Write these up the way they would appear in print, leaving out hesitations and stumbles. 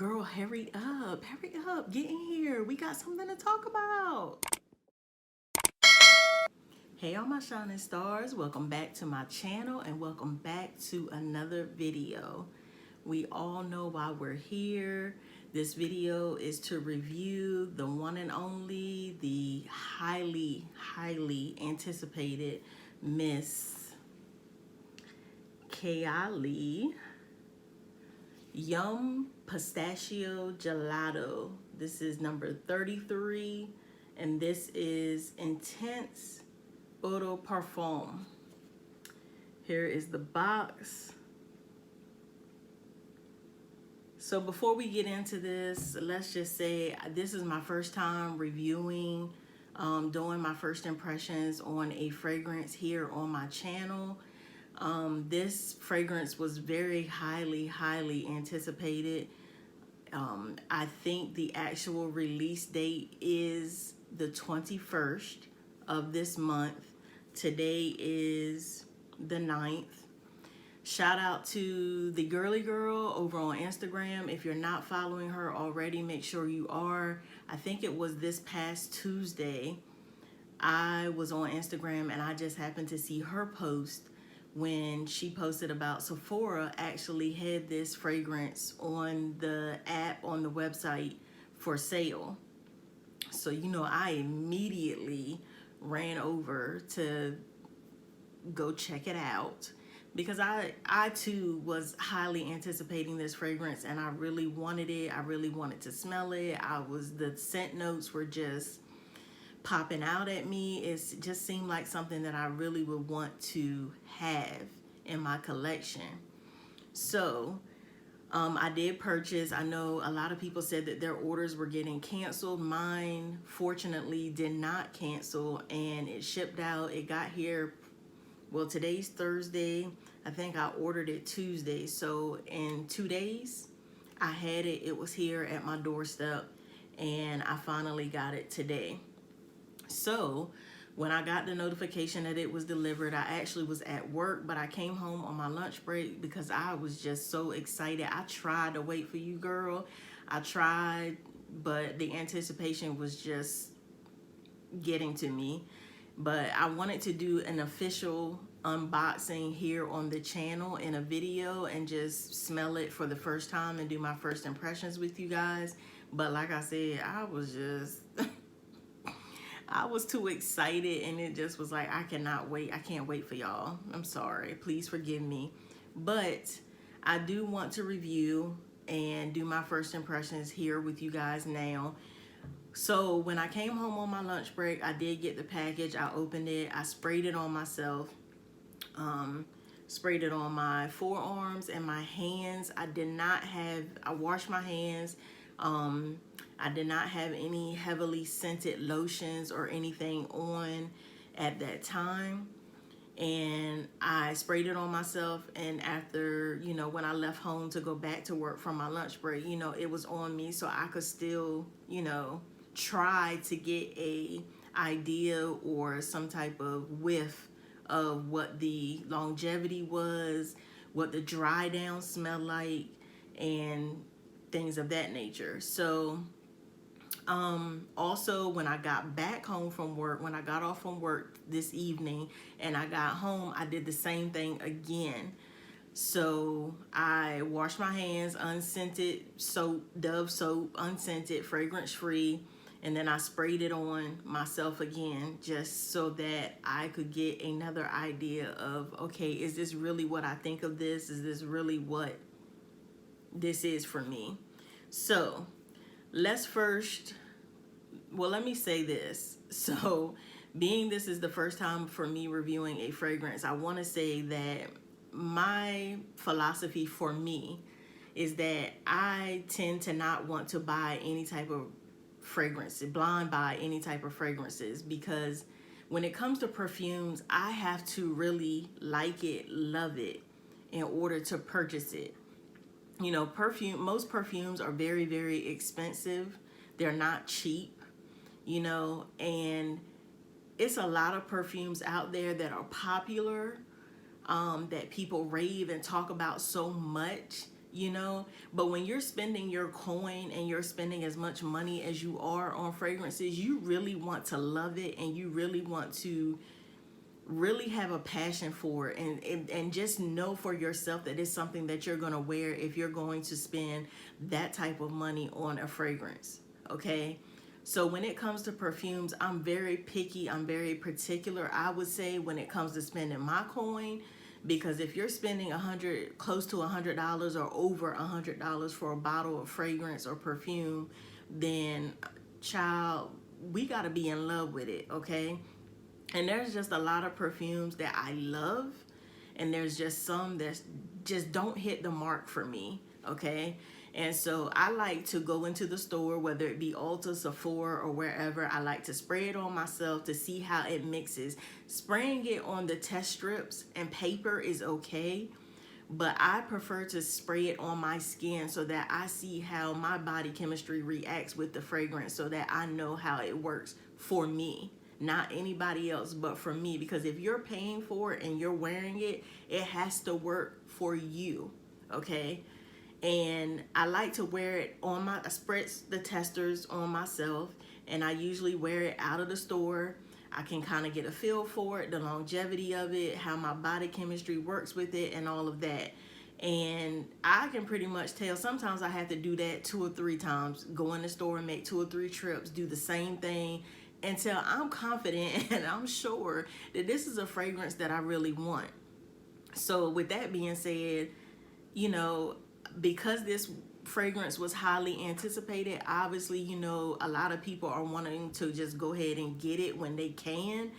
Girl, hurry up, get in here. We got something to talk about. Hey, all my shining stars, welcome back to my channel and welcome back to another video. We all know why we're here. This video is to review the one and only, the highly anticipated Miss Kayali Yum Pistachio Gelato. This is number 33, and this is Intense Eau de Parfum. Here is the box. So before we get into this, let's just say this is my first time reviewing, doing my first impressions on a fragrance here on my channel. This fragrance was very highly anticipated. I think the actual release date is the 21st of this month. Today is the 9th. Shout out to the girly girl over on Instagram. If you're not following her already, make sure you are. I think it was this past Tuesday. I was on Instagram and I just happened to see her post when she posted about Sephora actually had this fragrance on the app, on the website for sale. So, you know, I immediately ran over to go check it out because I too was highly anticipating this fragrance and I really wanted it. I really wanted to smell it. The scent notes were just popping out at me. It just seemed like something that I really would want to have in my collection. So I did purchase. I know a lot of people said that their orders were getting canceled. Mine fortunately did not cancel and it shipped out. It got here, well, today's Thursday. I think I ordered it Tuesday. So in 2 days I had it. It was here at my doorstep and I finally got it today. So when I got the notification that it was delivered, I actually was at work, but I came home on my lunch break because I was just so excited. I tried to wait for you, girl. I tried, but the anticipation was just getting to me. But I wanted to do an official unboxing here on the channel in a video and just smell it for the first time and do my first impressions with you guys. But like I said, I was just... I was too excited and it just was like, I cannot wait. I can't wait for y'all. I'm sorry. Please forgive me. But I do want to review and do my first impressions here with you guys now. So when I came home on my lunch break, I did get the package. I opened it. I sprayed it on myself. Sprayed it on my forearms and my hands. I washed my hands. I did not have any heavily scented lotions or anything on at that time. And I sprayed it on myself. And after, you know, when I left home to go back to work from my lunch break, you know, it was on me so I could still, you know, try to get a idea or some type of whiff of what the longevity was, what the dry down smelled like, and things of that nature. So also when I got back home from work, when I got off from work this evening and I got home, I did the same thing again. So I washed my hands, unscented soap, Dove soap, unscented, fragrance free, and then I sprayed it on myself again just so that I could get another idea of, okay, is this really what I think of this? Is this really what this is for me? So let's first, well, let me say this. So being this is the first time for me reviewing a fragrance, I want to say that my philosophy for me is that I tend to not want to buy any type of fragrance, blind buy any type of fragrances, because when it comes to perfumes, I have to really like it, love it in order to purchase it. You know, most perfumes are very expensive. They're not cheap, you know, and it's a lot of perfumes out there that are popular, that people rave and talk about so much you know. But when you're spending your coin and you're spending as much money as you are on fragrances, you really want to love it, and you really want to really have a passion for it, and just know for yourself that it's something that you're going to wear if you're going to spend that type of money on a fragrance. Okay, so when it comes to perfumes, I'm very picky, I'm very particular, I would say, when it comes to spending my coin. Because if you're spending close to $100 or over $100 for a bottle of fragrance or perfume, then child, we got to be in love with it. Okay, and there's just a lot of perfumes that I love, and there's just some that just don't hit the mark for me. Okay, and so I like to go into the store, whether it be Ulta, Sephora, or wherever. I like to spray it on myself to see how it mixes. Spraying it on the test strips and paper is okay, but I prefer to spray it on my skin so that I see how my body chemistry reacts with the fragrance, so that I know how it works for me, not anybody else, but for me. Because if you're paying for it and you're wearing it, it has to work for you. Okay, and I like to wear it on I spread the testers on myself, and I usually wear it out of the store. I can kind of get a feel for it, the longevity of it, how my body chemistry works with it, and all of that. And I can pretty much tell. Sometimes I have to do that 2 or 3 times, go in the store and make 2 or 3 trips, do the same thing, until I'm confident and I'm sure that this is a fragrance that I really want. So with that being said, you know, because this fragrance was highly anticipated, obviously, you know, a lot of people are wanting to just go ahead and get it when they can,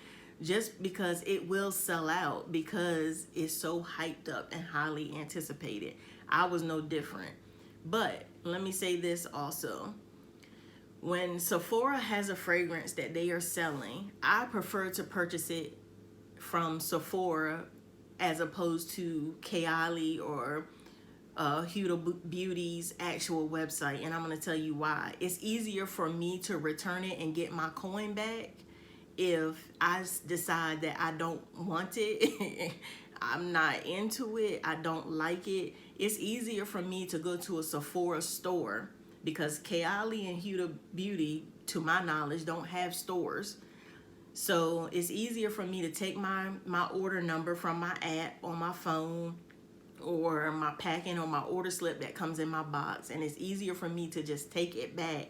just because it will sell out because it's so hyped up and highly anticipated. I was no different. But let me say this also. When Sephora has a fragrance that they are selling, I prefer to purchase it from Sephora as opposed to Kayali or Huda Beauty's actual website, and I'm going to tell you why. It's easier for me to return it and get my coin back if I decide that I don't want it. I'm not into it, I don't like it. It's easier for me to go to a Sephora store, because Kayali and Huda Beauty, to my knowledge, don't have stores. So it's easier for me to take my order number from my app on my phone, or my packing, or my order slip that comes in my box, and it's easier for me to just take it back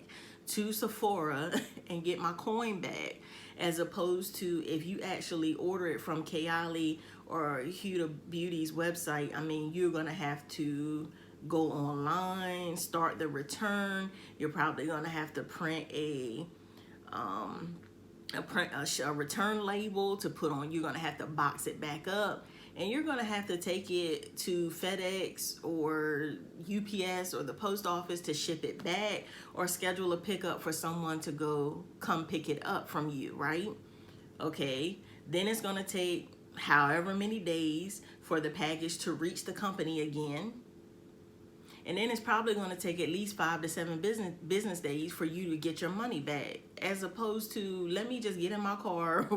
to Sephora and get my coin back, as opposed to if you actually order it from Kayali or Huda Beauty's website. I mean, you're gonna have to go online, start the return. You're probably gonna have to print a return label to put on. You're gonna have to box it back up, and you're gonna have to take it to FedEx or UPS or the post office to ship it back, or schedule a pickup for someone to come pick it up from you, right? Okay, then it's gonna take however many days for the package to reach the company again. And then it's probably going to take at least 5 to 7 business days for you to get your money back, as opposed to, let me just get in my car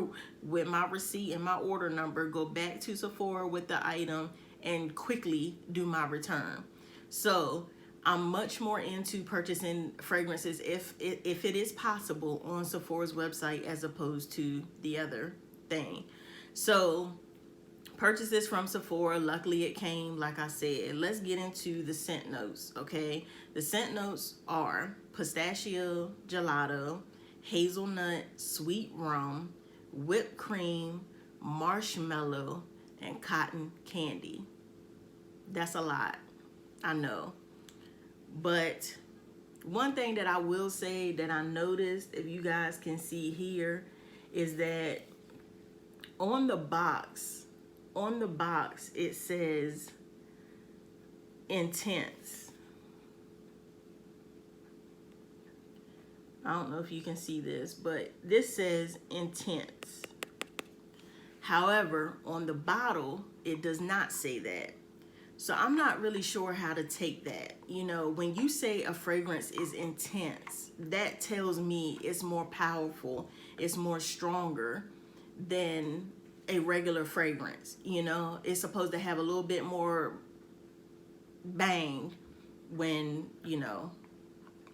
with my receipt and my order number, go back to Sephora with the item, and quickly do my return. So I'm much more into purchasing fragrances, if it is possible, on Sephora's website as opposed to the other thing. So purchase this from Sephora. Luckily it came, like I said. Let's get into the scent notes, okay? The scent notes are pistachio gelato, hazelnut, sweet rum, whipped cream, marshmallow, and cotton candy. That's a lot, I know. But one thing that I will say that I noticed, if you guys can see here, is that on the box it says intense. I don't know if you can see this, but this says intense. However, on the bottle it does not say that. So I'm not really sure how to take that. You know, when you say a fragrance is intense, that tells me it's more powerful, it's more stronger than a regular fragrance. You know, it's supposed to have a little bit more bang when, you know,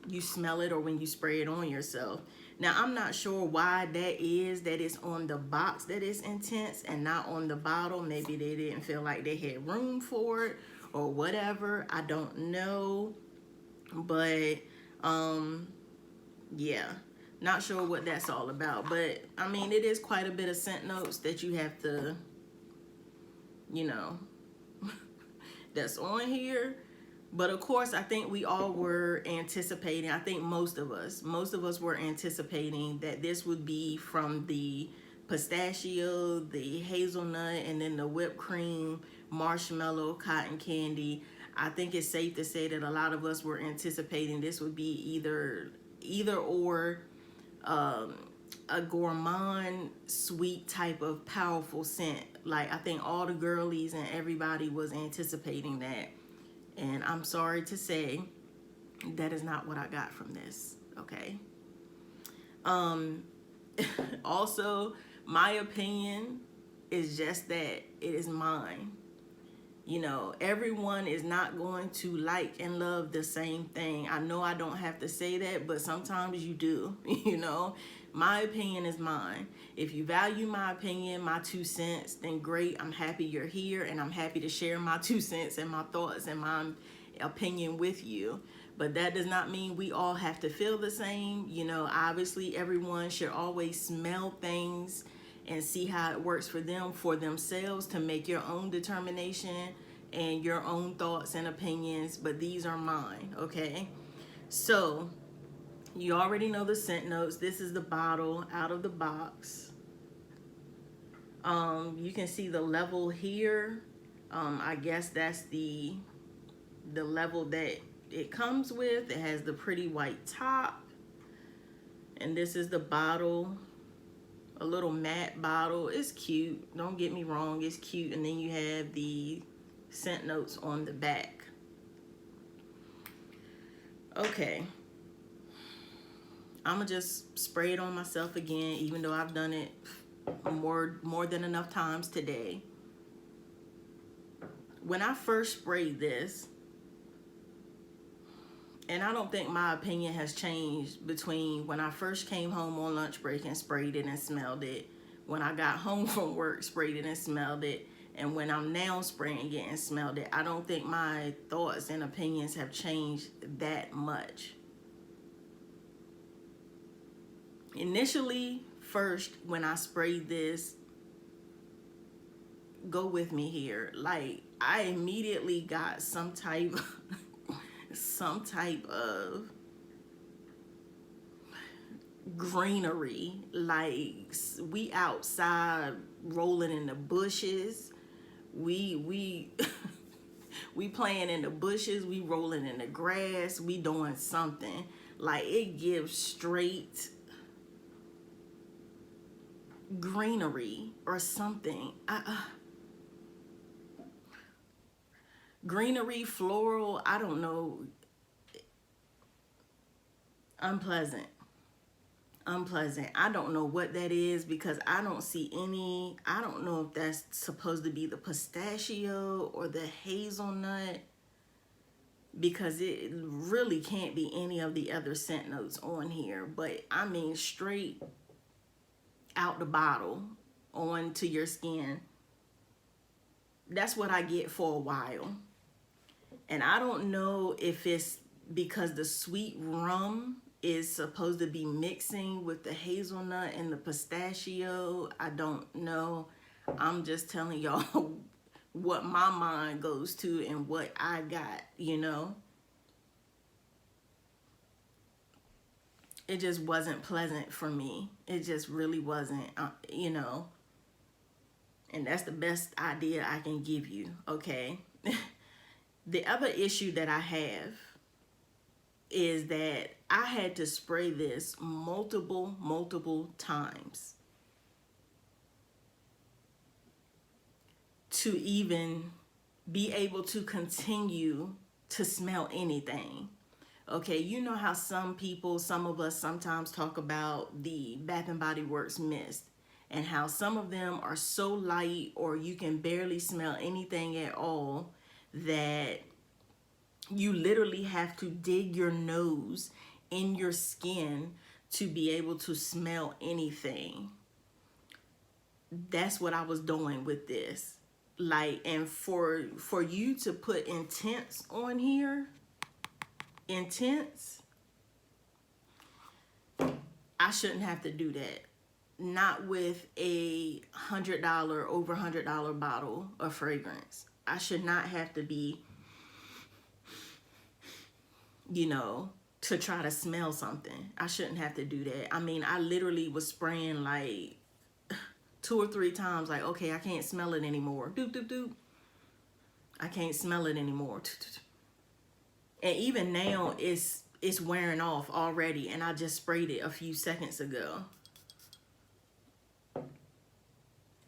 you smell it or when you spray it on yourself. Now, I'm not sure why that is, that it's on the box that it's intense and not on the bottle. Maybe they didn't feel like they had room for it or whatever. I don't know. But, yeah, not sure what that's all about. But, I mean, it is quite a bit of scent notes that you have to, you know, that's on here. But of course, I think we all were anticipating, I think most of us were anticipating that this would be from the pistachio, the hazelnut, and then the whipped cream, marshmallow, cotton candy. I think it's safe to say that a lot of us were anticipating this would be either or, um, a gourmand sweet type of powerful scent. Like, I think all the girlies and everybody was anticipating that. And I'm sorry to say that is not what I got from this, okay? Also, my opinion is just that it is mine. You know, everyone is not going to like and love the same thing. I know I don't have to say that, but sometimes you do, you know. My opinion is mine. If you value my opinion, my 2 cents, then great. I'm happy you're here, and I'm happy to share my 2 cents and my thoughts and my opinion with you. But that does not mean we all have to feel the same. You know, obviously everyone should always smell things and see how it works for them, for themselves, to make your own determination and your own thoughts and opinions. But these are mine, okay? So you already know the scent notes. This is the bottle out of the box. You can see the level here. I guess that's the level that it comes with. It has the pretty white top. And this is the bottle, a little matte bottle. It's cute. Don't get me wrong, it's cute. And then you have the scent notes on the back. Okay. I'm gonna just spray it on myself again, even though I've done it more than enough times today. When I first sprayed this, and I don't think my opinion has changed between when I first came home on lunch break and sprayed it and smelled it, when I got home from work, sprayed it and smelled it, and when I'm now spraying it and smelled it. I don't think my thoughts and opinions have changed that much. Initially, first, when I sprayed this, go with me here, like, I immediately got some type of greenery. Like, we outside rolling in the bushes. We we playing in the bushes, we rolling in the grass, we doing something. Like, it gives straight greenery or something. Greenery, floral, I don't know. Unpleasant. I don't know what that is, because I don't see any. I don't know if that's supposed to be the pistachio or the hazelnut, because it really can't be any of the other scent notes on here. But I mean, straight out the bottle onto your skin. That's what I get for a while. And I don't know if it's because the sweet rum is supposed to be mixing with the hazelnut and the pistachio. I don't know. I'm just telling y'all what my mind goes to and what I got, you know. It just wasn't pleasant for me. It just really wasn't, you know. And that's the best idea I can give you, okay? The other issue that I have is that I had to spray this multiple times to even be able to continue to smell anything. Okay, you know how some of us sometimes talk about the Bath and Body Works mist, and how some of them are so light, or you can barely smell anything at all, that You literally have to dig your nose in your skin to be able to smell anything. That's what I was doing with this. Like, and for you to put intense on here, intense, I shouldn't have to do that. Not with a over $100 bottle of fragrance. I should not have to be, you know, to try to smell something. I shouldn't have to do that. I mean, I literally was spraying like 2 or 3 times, like, okay, I can't smell it anymore. Doop, doop, doop. I can't smell it anymore. And even now, it's wearing off already, and I just sprayed it a few seconds ago.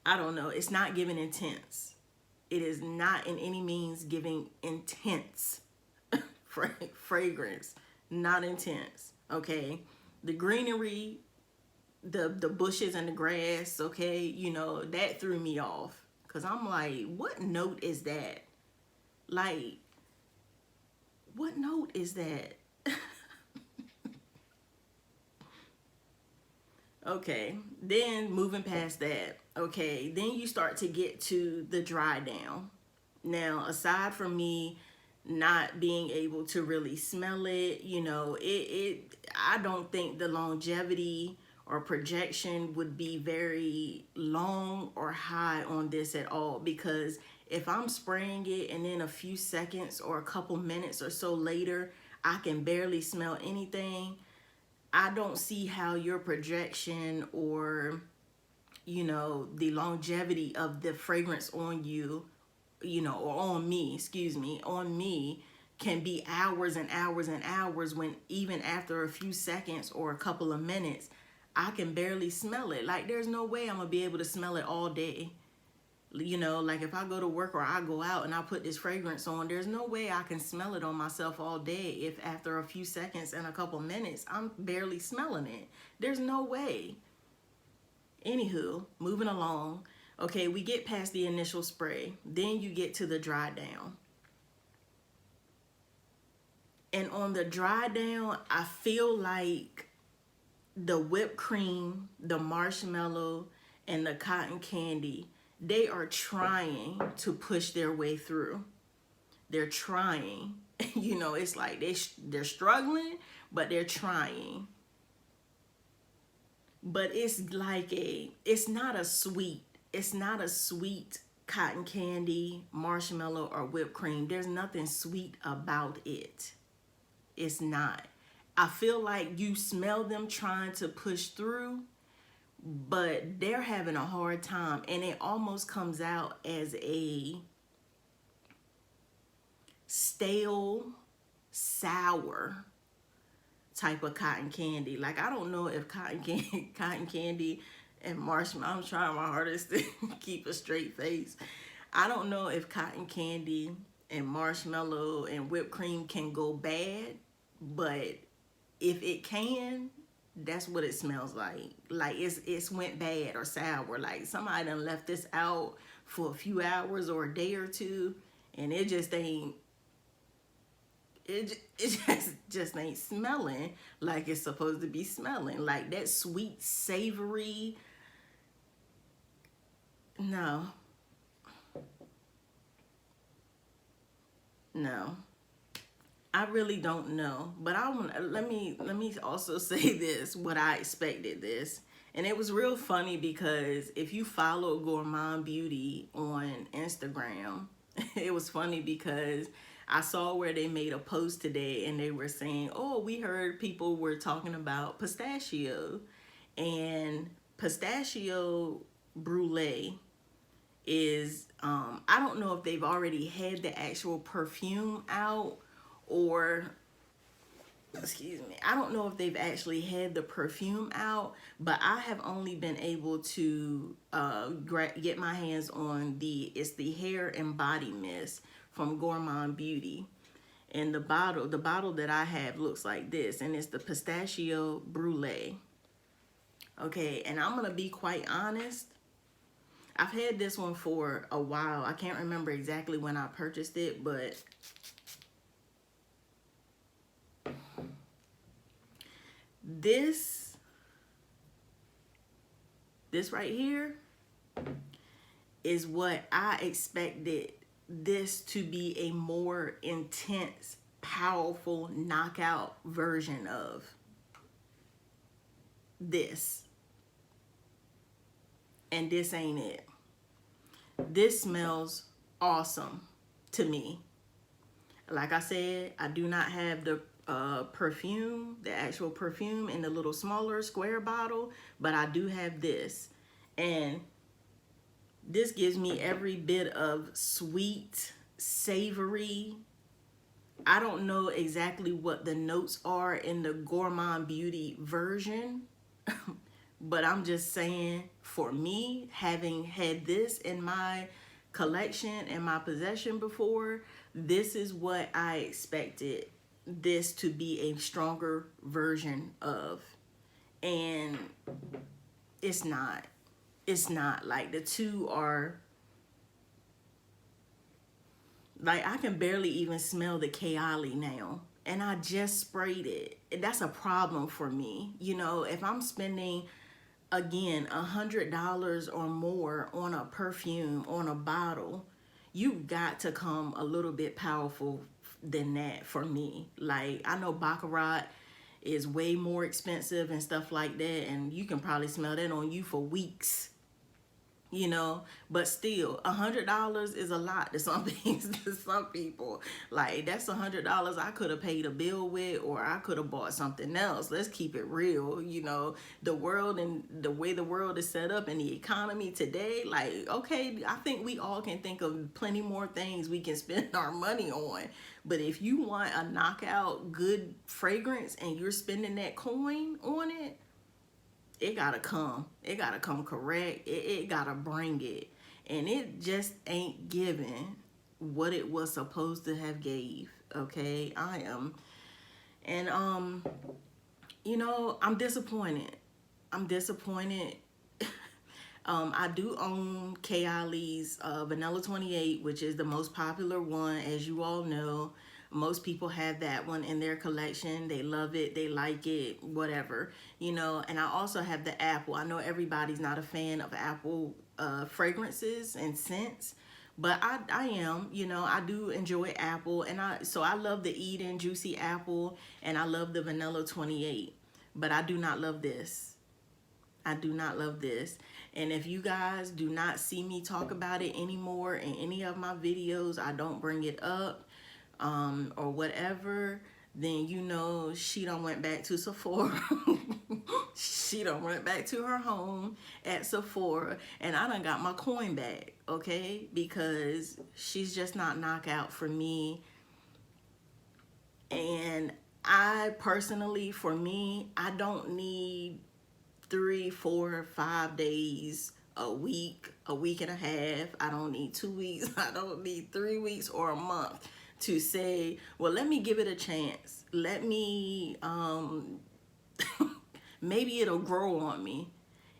I don't know. It's not giving intense. It is not in any means giving intense fragrance. Not intense. Okay. The greenery, the bushes and the grass, okay, you know, that threw me off. Because I'm like, what note is that? Like, what note is that? Okay, then moving past that, okay, then you start to get to the dry down. Now, aside from me not being able to really smell it, you know, I don't think the longevity or projection would be very long or high on this at all, because if I'm spraying it and then a few seconds or a couple minutes or so later, I can barely smell anything, I don't see how your projection or, you know, the longevity of the fragrance on you, you know, or on me, excuse me, on me can be hours and hours and hours, when even after a few seconds or a couple of minutes, I can barely smell it. Like, there's no way I'm gonna be able to smell it all day. You know, like if I go to work or I go out and I put this fragrance on, there's no way I can smell it on myself all day if after a few seconds and a couple minutes I'm barely smelling it. There's no way. Anywho, moving along. Okay, we get past the initial spray. Then you get to the dry down. And on the dry down, I feel like the whipped cream, the marshmallow, and the cotton candy, they are trying to push their way through. They're trying. You know, it's like they're struggling, but they're trying. But it's like it's not a sweet cotton candy, marshmallow, or whipped cream. There's nothing sweet about it. It's not. I feel like you smell them trying to push through, but they're having a hard time, and it almost comes out as a stale, sour type of cotton candy. Like, I don't know if cotton candy and marshmallow, I'm trying my hardest to keep a straight face. I don't know if cotton candy and marshmallow and whipped cream can go bad, but if it can, that's what it smells like. Like, it's went bad or sour. Like, somebody done left this out for a few hours or a day or two, and it just ain't, it just ain't smelling like it's supposed to be smelling. Like that sweet, savory, no. No. I really don't know, but let me also say this, what I expected this. And it was real funny because if you follow Gourmand Beauty on Instagram, it was funny because I saw where they made a post today and they were saying, oh, we heard people were talking about pistachio, and pistachio brulee is, I don't know if they've already had the actual perfume out, or excuse me, I don't know if they've actually had the perfume out, but I have only been able to get my hands on it's the hair and body mist from Gourmand Beauty. And the bottle that I have looks like this, and it's the pistachio brulee. Okay, and I'm gonna be quite honest, I've had this one for a while. I can't remember exactly when I purchased it, but This right here is what I expected this to be a more intense, powerful knockout version of this. And this ain't it. This smells awesome to me. Like I said, I do not have the perfume, the actual perfume in the little smaller square bottle, but I do have this. And this gives me every bit of sweet, savory. I don't know exactly what the notes are in the Gourmand Beauty version, but I'm just saying, for me, having had this in my collection and my possession before, this is what I expected this to be a stronger version of. And it's not. It's not. Like, the two are, like, I can barely even smell the Kayali now. And I just sprayed it. And that's a problem for me. You know, if I'm spending, again, $100 or more on a perfume, on a bottle, you've got to come a little bit powerful than that for me. Like, I know Baccarat is way more expensive and stuff like that, and you can probably smell that on you for weeks, you know. But still, $100 is a lot to some things, to some people. Like, that's $100 I could have paid a bill with, or I could have bought something else. Let's keep it real. You know, the world and the way the world is set up and the economy today, like, okay, I think we all can think of plenty more things we can spend our money on. But if you want a knockout good fragrance and you're spending that coin on it, it gotta come. It gotta come correct. It gotta bring it. And it just ain't giving what it was supposed to have gave. Okay? I am. And you know, I'm disappointed. I'm disappointed. I do own Kayali's Vanilla 28, which is the most popular one, as you all know. Most people have that one in their collection. They love it. They like it, whatever, you know. And I also have the apple. I know everybody's not a fan of apple fragrances and scents, but I am, you know. I do enjoy apple, and so I love the Eden Juicy Apple, and I love the Vanilla 28, but I do not love this. I do not love this. And if you guys do not see me talk about it anymore in any of my videos, I don't bring it up or whatever, then you know she done went back to Sephora. She done went back to her home at Sephora, and I done got my coin back, okay? Because she's just not knockout for me. And I personally, for me, I don't need 3, 4, 5 days, a week and a half. I don't need 2 weeks. I don't need 3 weeks or a month to say, well, let me give it a chance. Let me, maybe it'll grow on me.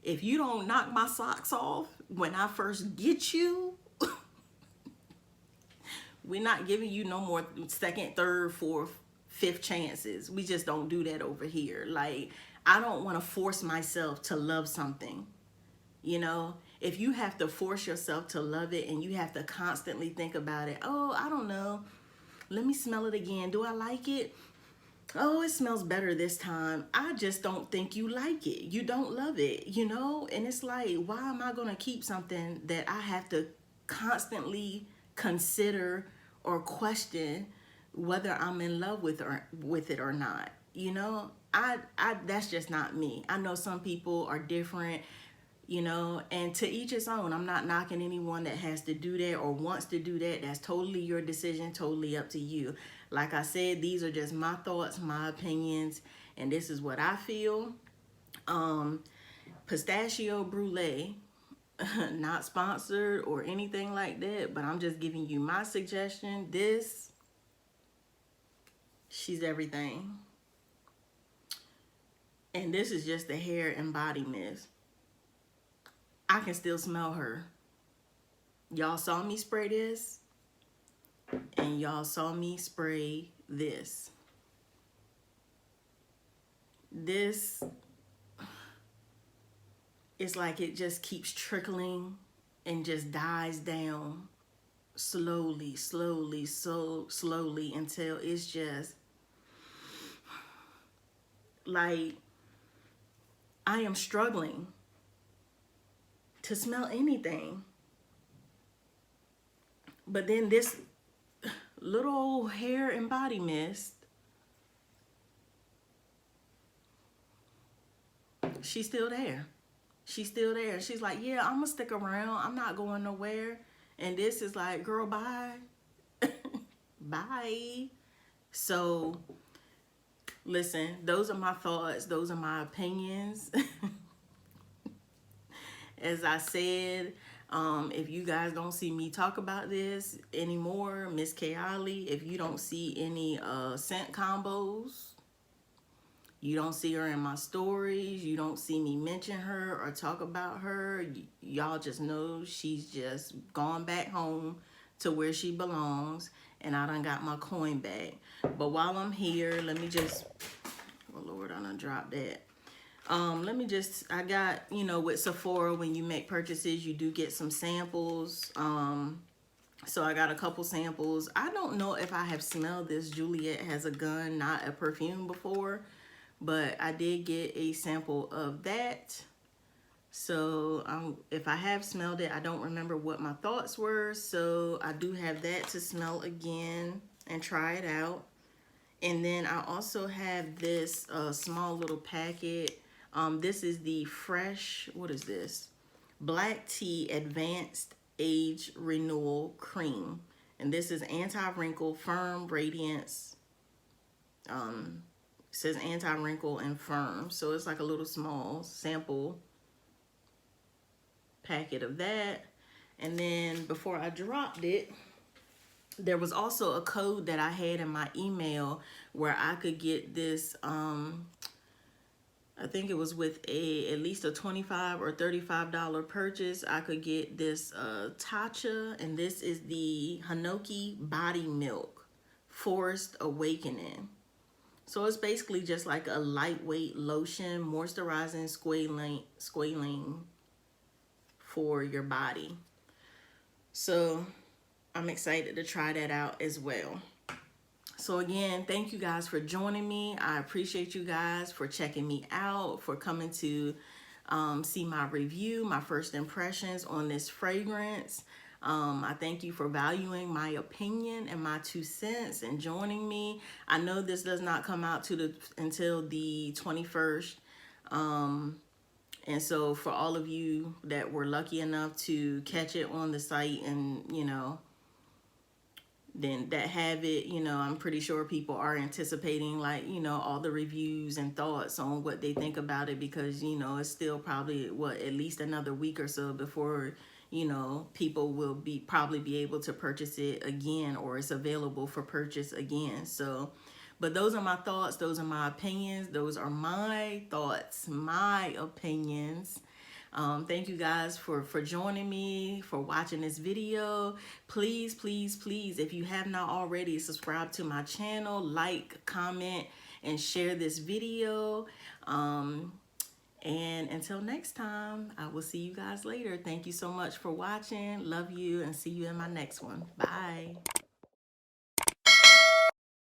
If you don't knock my socks off when I first get you, we're not giving you no more second, third, fourth, fifth chances. We just don't do that over here. Like, I don't want to force myself to love something. You know, if you have to force yourself to love it and you have to constantly think about it, oh, I don't know, let me smell it again. Do I like it? Oh, it smells better this time. I just don't think you like it. You don't love it, you know? And it's like, why am I going to keep something that I have to constantly consider or question whether I'm in love with it or not? You know, I that's just not me. I know some people are different, you know, and to each his own. I'm not knocking anyone that has to do that or wants to do that. That's totally your decision, totally up to you. Like I said, these are just my thoughts, my opinions, and this is what I feel. Pistachio Brulee, not sponsored or anything like that, but I'm just giving you my suggestion. This, she's everything. And this is just the hair and body mist. I can still smell her. Y'all saw me spray this, and y'all saw me spray this. this is like it just keeps trickling and just dies down slowly, slowly, so slowly until it's just like I am struggling to smell anything. But then this little hair and body mist, she's still there. She's still there. She's like, yeah, I'm gonna stick around. I'm not going nowhere. And this is like, girl, bye. Bye. So listen, those are my thoughts. Those are my opinions. As I said, if you guys don't see me talk about this anymore, Miss Kayali, if you don't see any scent combos, you don't see her in my stories, you don't see me mention her or talk about her, y'all just know she's just gone back home to where she belongs, and I done got my coin back. But while I'm here, let me just, oh Lord, I done dropped that. Let me just, I got, you know, with Sephora, when you make purchases, you do get some samples. So I got a couple samples. I don't know if I have smelled this Juliet Has a Gun, Not a Perfume before, but I did get a sample of that. So if I have smelled it, I don't remember what my thoughts were. So I do have that to smell again and try it out. And then I also have this small little packet. This is the Fresh, what is this? Black Tea Advanced Age Renewal Cream. And this is anti-wrinkle, firm radiance. It says anti-wrinkle and firm. So it's like a little small sample packet of that. And then before I dropped it, there was also a code that I had in my email where I could get this, I think it was with at least a $25 or $35 purchase. I could get this Tatcha, and this is the Hanoki Body Milk Forest Awakening. So it's basically just like a lightweight lotion, moisturizing, squalane for your body. So I'm excited to try that out as well. So again, thank you guys for joining me. I appreciate you guys for checking me out, for coming to see my review, my first impressions on this fragrance. I thank you for valuing my opinion and my 2 cents and joining me. I know this does not come out until the 21st. And so for all of you that were lucky enough to catch it on the site and, you know, then that have it, you know, I'm pretty sure people are anticipating, like, you know, all the reviews and thoughts on what they think about it, because, you know, it's still probably at least another week or so before, you know, people will probably be able to purchase it again, or it's available for purchase again. So, but those are my thoughts, those are my opinions, those are my thoughts, my opinions. Thank you guys for joining me, for watching this video. Please, please, please, if you have not already, subscribe to my channel, like, comment, and share this video. And until next time, I will see you guys later. Thank you so much for watching. Love you, and see you in my next one. Bye.